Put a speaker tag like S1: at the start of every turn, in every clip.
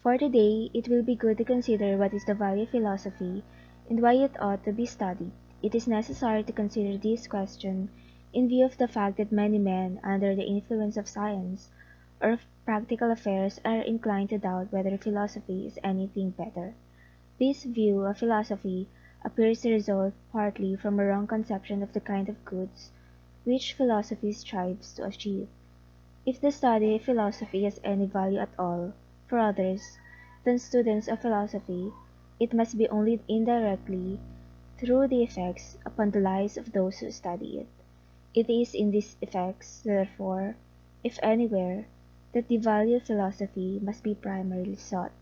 S1: For today, it will be good to consider what is the value of philosophy and why it ought to be studied. It is necessary to consider this question in view of the fact that many men, under the influence of science or of practical affairs, are inclined to doubt whether philosophy is anything better. This view of philosophy appears to result partly from a wrong conception of the kind of goods which philosophy strives to achieve. If the study of philosophy has any value at all for others than students of philosophy, it must be only indirectly through the effects upon the lives of those who study it. It is in these effects, therefore, if anywhere, that the value of philosophy must be primarily sought.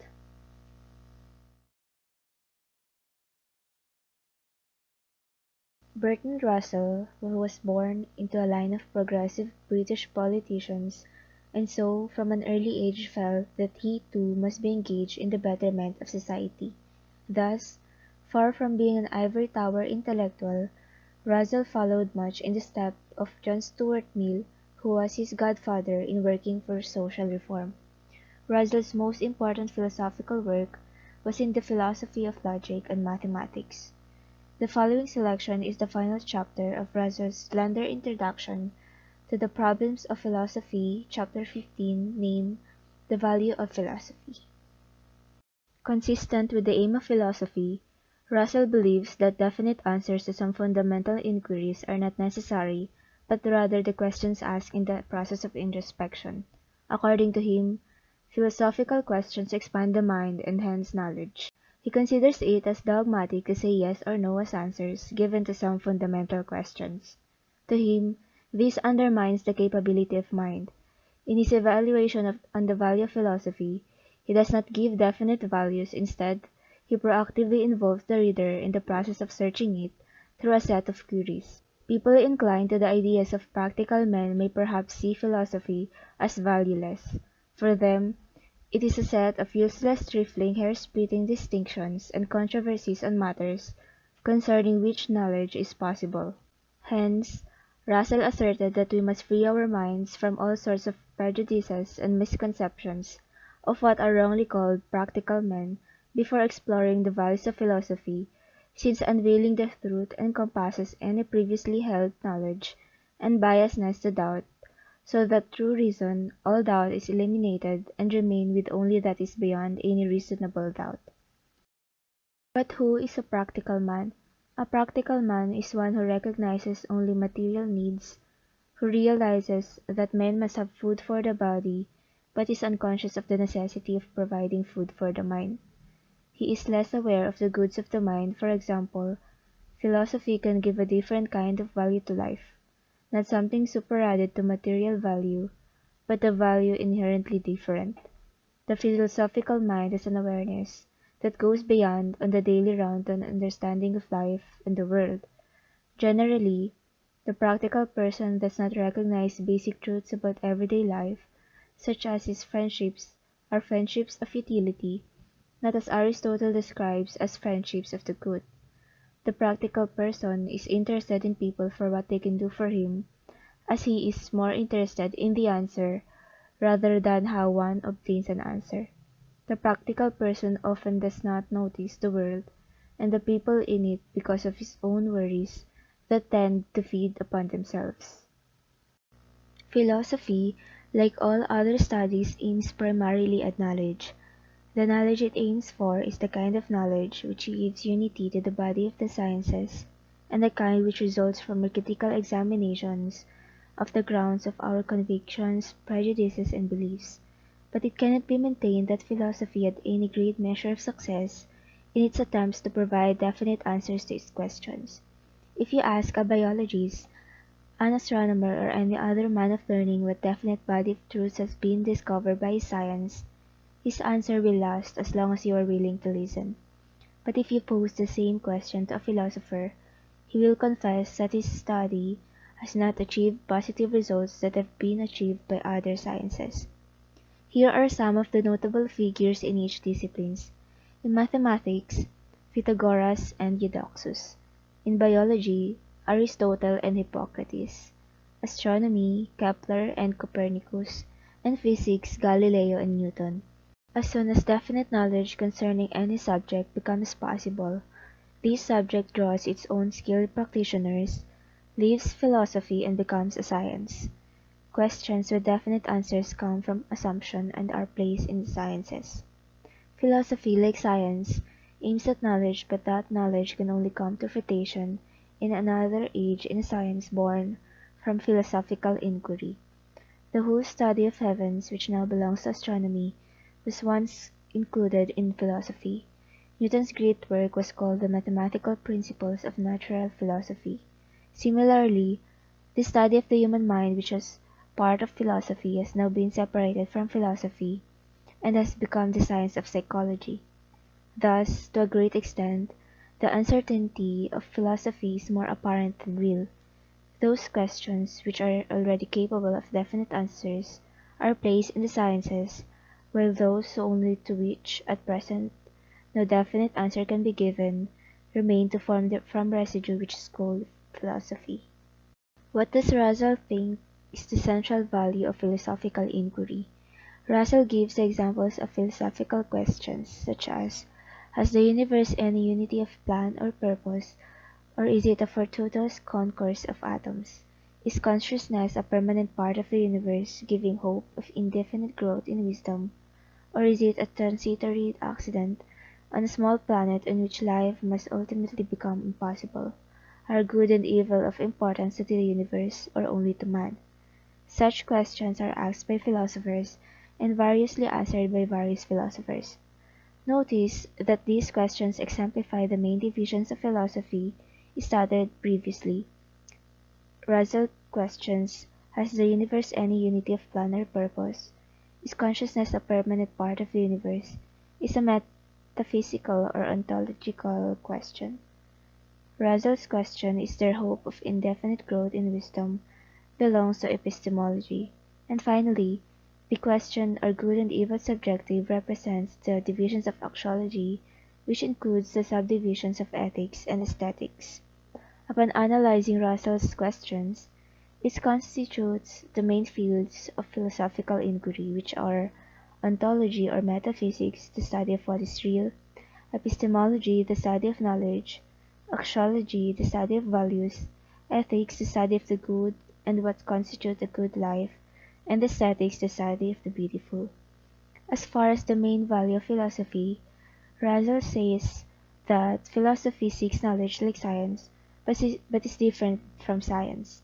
S1: Bertrand Russell, who was born into a line of progressive British politicians, and so from an early age felt that he too must be engaged in the betterment of society. Thus, far from being an ivory tower intellectual, Russell followed much in the steps of John Stuart Mill, who was his godfather in working for social reform. Russell's most important philosophical work was in the philosophy of logic and mathematics. The following selection is the final chapter of Russell's slender introduction to the Problems of Philosophy, chapter 15, named The Value of Philosophy. Consistent with the aim of philosophy, Russell believes that definite answers to some fundamental inquiries are not necessary, but rather the questions asked in the process of introspection. According to him, philosophical questions expand the mind and hence knowledge. He considers it as dogmatic to say yes or no as answers given to some fundamental questions. To him, this undermines the capability of mind. In his evaluation on the value of philosophy, he does not give definite values. Instead, he proactively involves the reader in the process of searching it through a set of queries. People inclined to the ideas of practical men may perhaps see philosophy as valueless. For them, it is a set of useless, trifling, hair-splitting distinctions and controversies on matters concerning which knowledge is possible. Hence, Russell asserted that we must free our minds from all sorts of prejudices and misconceptions of what are wrongly called practical men before exploring the values of philosophy, since unveiling the truth encompasses any previously held knowledge and biasness to doubt, so that through reason all doubt is eliminated and remain with only that is beyond any reasonable doubt. But who is a practical man? A practical man is one who recognizes only material needs, who realizes that men must have food for the body, but is unconscious of the necessity of providing food for the mind. He is less aware of the goods of the mind. For example, philosophy can give a different kind of value to life, not something superadded to material value, but a value inherently different. The philosophical mind has an awareness that goes beyond on the daily round to an understanding of life and the world. Generally, the practical person does not recognize basic truths about everyday life, such as his friendships are friendships of utility, not as Aristotle describes as friendships of the good. The practical person is interested in people for what they can do for him, as he is more interested in the answer rather than how one obtains an answer. The practical person often does not notice the world and the people in it because of his own worries that tend to feed upon themselves. Philosophy, like all other studies, aims primarily at knowledge. The knowledge it aims for is the kind of knowledge which gives unity to the body of the sciences, and the kind which results from critical examinations of the grounds of our convictions, prejudices, and beliefs. But it cannot be maintained that philosophy had any great measure of success in its attempts to provide definite answers to its questions. If you ask a biologist, an astronomer, or any other man of learning what definite body of truths has been discovered by science, his answer will last as long as you are willing to listen. But if you pose the same question to a philosopher, he will confess that his study has not achieved positive results that have been achieved by other sciences. Here are some of the notable figures in each discipline. In mathematics, Pythagoras and Eudoxus. In biology, Aristotle and Hippocrates. Astronomy, Kepler and Copernicus. And physics, Galileo and Newton. As soon as definite knowledge concerning any subject becomes possible, this subject draws its own skilled practitioners, leaves philosophy and becomes a science. Questions with definite answers come from assumption and are placed in the sciences. Philosophy, like science, aims at knowledge, but that knowledge can only come to fruition in another age in a science born from philosophical inquiry. The whole study of heavens, which now belongs to astronomy, was once included in philosophy. Newton's great work was called the Mathematical Principles of Natural Philosophy. Similarly, the study of the human mind, which was part of philosophy, has now been separated from philosophy and has become the science of psychology. Thus, to a great extent, the uncertainty of philosophy is more apparent than real. Those questions which are already capable of definite answers are placed in the sciences, while those only to which, at present, no definite answer can be given, remain to form from residue which is called philosophy. What does Russell think is the central value of philosophical inquiry? Russell gives examples of philosophical questions, such as: has the universe any unity of plan or purpose, or is it a fortuitous concourse of atoms? Is consciousness a permanent part of the universe, giving hope of indefinite growth in wisdom, or is it a transitory accident on a small planet on which life must ultimately become impossible? Are good and evil of importance to the universe, or only to man? Such questions are asked by philosophers and variously answered by various philosophers. Notice that these questions exemplify the main divisions of philosophy studied previously. Russell questions: has the universe any unity of plan or purpose? Is consciousness a permanent part of the universe? Is a metaphysical or ontological question. Russell's question: is there hope of indefinite growth in wisdom? Belongs to epistemology. And finally, the question: are good and evil subjective? Represents the divisions of axiology, which includes the subdivisions of ethics and aesthetics. Upon analyzing Russell's questions, it constitutes the main fields of philosophical inquiry, which are ontology or metaphysics, the study of what is real; epistemology, the study of knowledge; axiology, the study of values; ethics, the study of the good and what constitutes a good life; and aesthetics, the study of the beautiful. As far as the main value of philosophy, Russell says that philosophy seeks knowledge like science, but is different from science.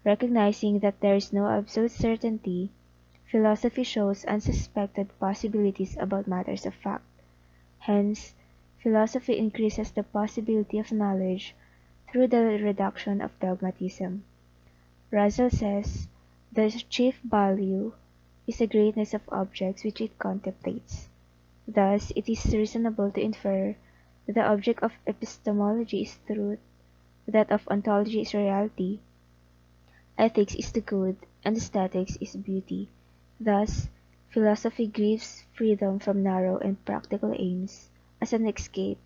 S1: Recognizing that there is no absolute certainty, philosophy shows unsuspected possibilities about matters of fact. Hence, philosophy increases the possibility of knowledge through the reduction of dogmatism. Russell says the chief value is the greatness of objects which it contemplates. Thus, it is reasonable to infer that the object of epistemology is truth, that of ontology is reality, ethics is the good, and aesthetics is beauty. Thus, philosophy gives freedom from narrow and practical aims as an escape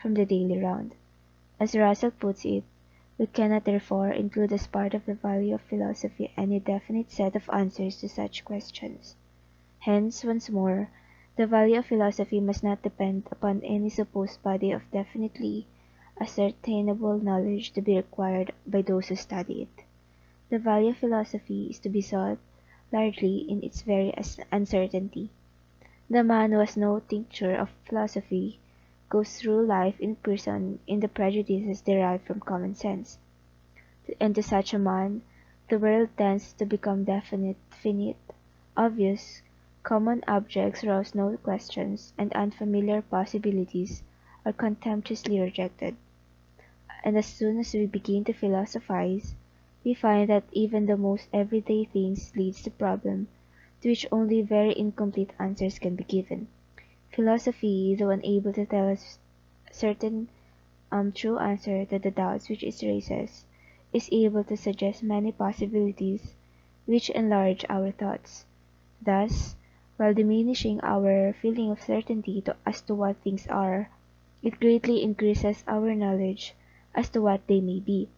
S1: from the daily round. As Russell puts it, we cannot therefore include as part of the value of philosophy any definite set of answers to such questions. Hence, once more, the value of philosophy must not depend upon any supposed body of definitely ascertainable knowledge to be acquired by those who study it. The value of philosophy is to be sought largely in its very uncertainty. The man who has no tincture of philosophy goes through life in prison in the prejudices derived from common sense. And to such a man, the world tends to become definite, finite, obvious; common objects rouse no questions, and unfamiliar possibilities are contemptuously rejected. And as soon as we begin to philosophize, we find that even the most everyday things leads to problems to which only very incomplete answers can be given. Philosophy, though unable to tell us certain true answer to the doubts which it raises, is able to suggest many possibilities which enlarge our thoughts. Thus, while diminishing our feeling of certainty as to what things are, it greatly increases our knowledge as to what they may be.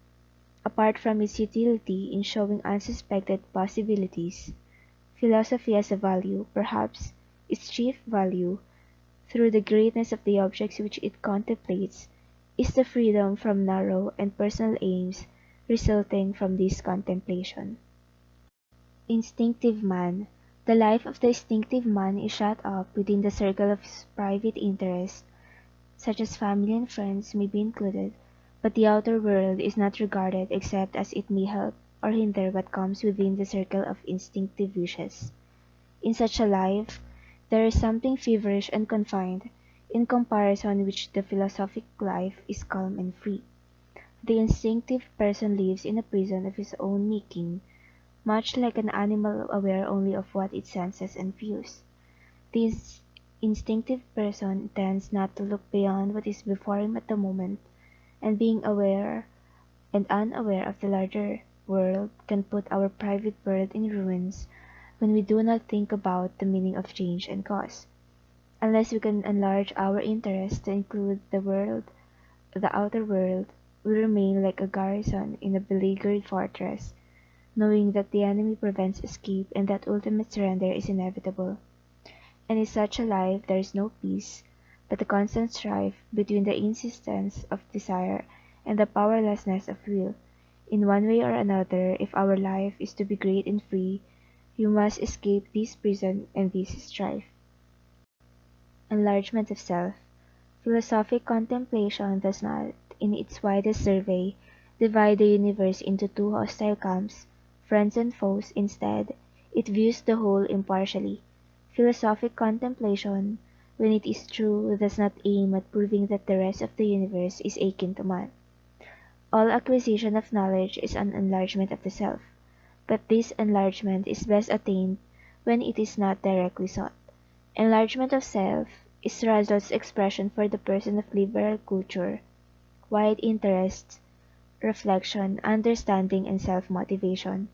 S1: Apart from its utility in showing unsuspected possibilities, philosophy has a value, perhaps its chief value, through the greatness of the objects which it contemplates, is the freedom from narrow and personal aims resulting from this contemplation. Instinctive man. The life of the instinctive man is shut up within the circle of his private interests, such as family and friends may be included, but the outer world is not regarded except as it may help or hinder what comes within the circle of instinctive wishes. In such a life, there is something feverish and confined, in comparison which the philosophic life is calm and free. The instinctive person lives in a prison of his own making, much like an animal aware only of what it senses and feels. This instinctive person tends not to look beyond what is before him at the moment, and being aware and unaware of the larger world can put our private world in ruins when we do not think about the meaning of change and cause. Unless we can enlarge our interest to include the outer world, we remain like a garrison in a beleaguered fortress, knowing that the enemy prevents escape and that ultimate surrender is inevitable. And in such a life there is no peace, but a constant strife between the insistence of desire and the powerlessness of will. In one way or another, if our life is to be great and free, you must escape this prison and this strife. Enlargement of self. Philosophic contemplation does not, in its widest survey, divide the universe into two hostile camps, friends and foes. Instead, it views the whole impartially. Philosophic contemplation, when it is true, does not aim at proving that the rest of the universe is akin to man. All acquisition of knowledge is an enlargement of the self, but this enlargement is best attained when it is not directly sought. Enlargement of self is Russell's expression for the person of liberal culture, wide interests, reflection, understanding, and self-motivation.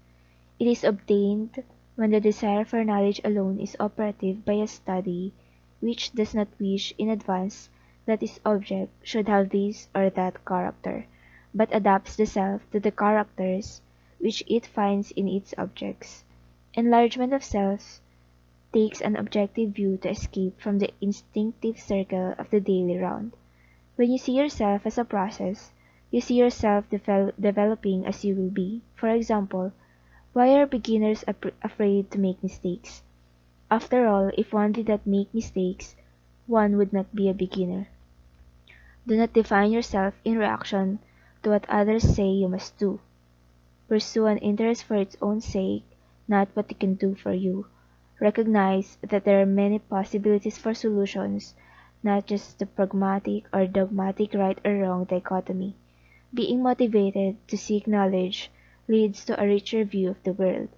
S1: It is obtained when the desire for knowledge alone is operative by a study which does not wish in advance that its object should have this or that character, but adapts the self to the characters which it finds in its objects. Enlargement of self takes an objective view to escape from the instinctive circle of the daily round. When you see yourself as a process, you see yourself developing as you will be. For example, why are beginners afraid to make mistakes? After all, if one did not make mistakes, one would not be a beginner. Do not define yourself in reaction to what others say you must do. Pursue an interest for its own sake, not what it can do for you. Recognize that there are many possibilities for solutions, not just the pragmatic or dogmatic right or wrong dichotomy. Being motivated to seek knowledge leads to a richer view of the world.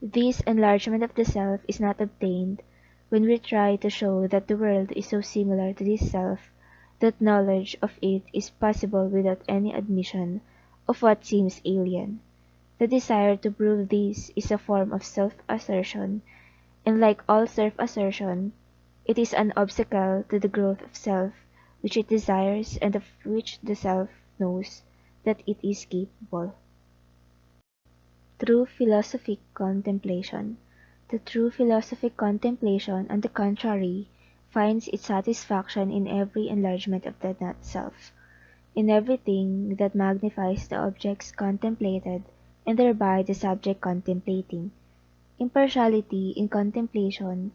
S1: This enlargement of the self is not obtained when we try to show that the world is so similar to this self that knowledge of it is possible without any admission of what seems alien. The desire to prove this is a form of self-assertion, and like all self-assertion, it is an obstacle to the growth of self which it desires and of which the self knows that it is capable. True philosophic contemplation. The true philosophic contemplation, on the contrary, finds its satisfaction in every enlargement of the not self, in everything that magnifies the objects contemplated, and thereby the subject contemplating. Impartiality in contemplation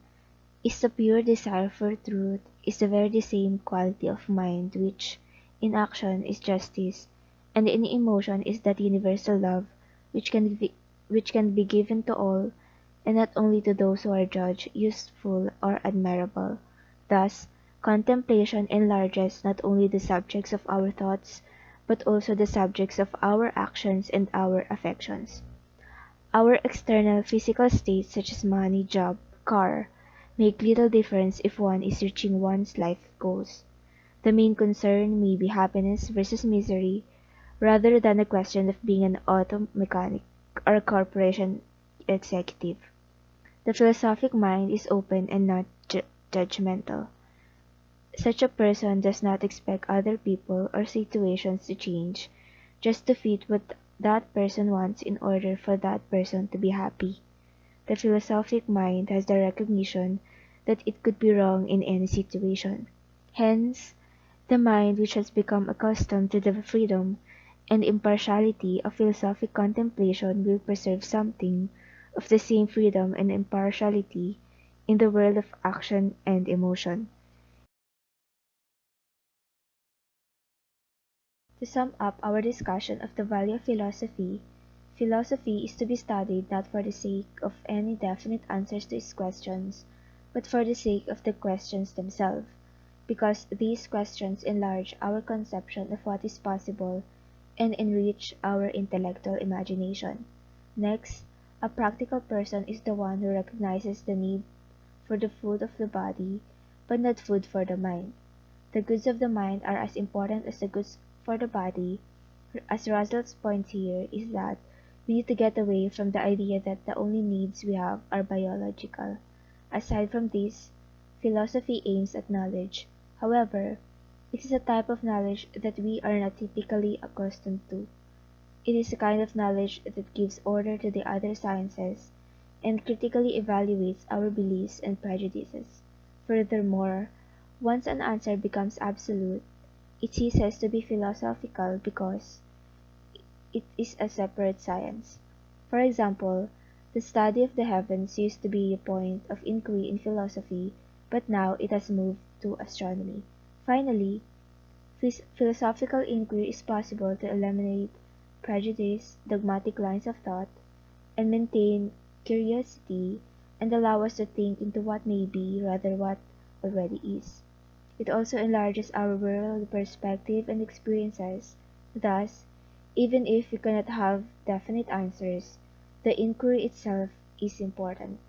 S1: is the pure desire for truth, is the very same quality of mind which, in action, is justice, and in emotion is that universal love which can be given to all, and not only to those who are judged useful or admirable. Thus, contemplation enlarges not only the subjects of our thoughts, but also the subjects of our actions and our affections. Our external physical states such as money, job, car, make little difference if one is reaching one's life goals. The main concern may be happiness versus misery, rather than a question of being an auto mechanic or a corporation executive. The philosophic mind is open and not judgmental. Such a person does not expect other people or situations to change just to fit what that person wants in order for that person to be happy. The philosophic mind has the recognition that it could be wrong in any situation. Hence, the mind which has become accustomed to the freedom and impartiality of philosophic contemplation will preserve something of the same freedom and impartiality in the world of action and emotion. To sum up our discussion of the value of philosophy, philosophy is to be studied not for the sake of any definite answers to its questions, but for the sake of the questions themselves, because these questions enlarge our conception of what is possible and enrich our intellectual imagination. Next, a practical person is the one who recognizes the need for the food of the body, but not food for the mind. The goods of the mind are as important as the goods for the body, as Russell's point here is that we need to get away from the idea that the only needs we have are biological. Aside from this, philosophy aims at knowledge. However, it is a type of knowledge that we are not typically accustomed to. It is a kind of knowledge that gives order to the other sciences and critically evaluates our beliefs and prejudices. Furthermore, once an answer becomes absolute, it ceases to be philosophical because it is a separate science. For example, the study of the heavens used to be a point of inquiry in philosophy, but now it has moved to astronomy. Finally, philosophical inquiry is possible to eliminate prejudice, dogmatic lines of thought, and maintain curiosity and allow us to think into what may be rather what already is. It also enlarges our world perspective and experiences. Thus, even if we cannot have definite answers, the inquiry itself is important.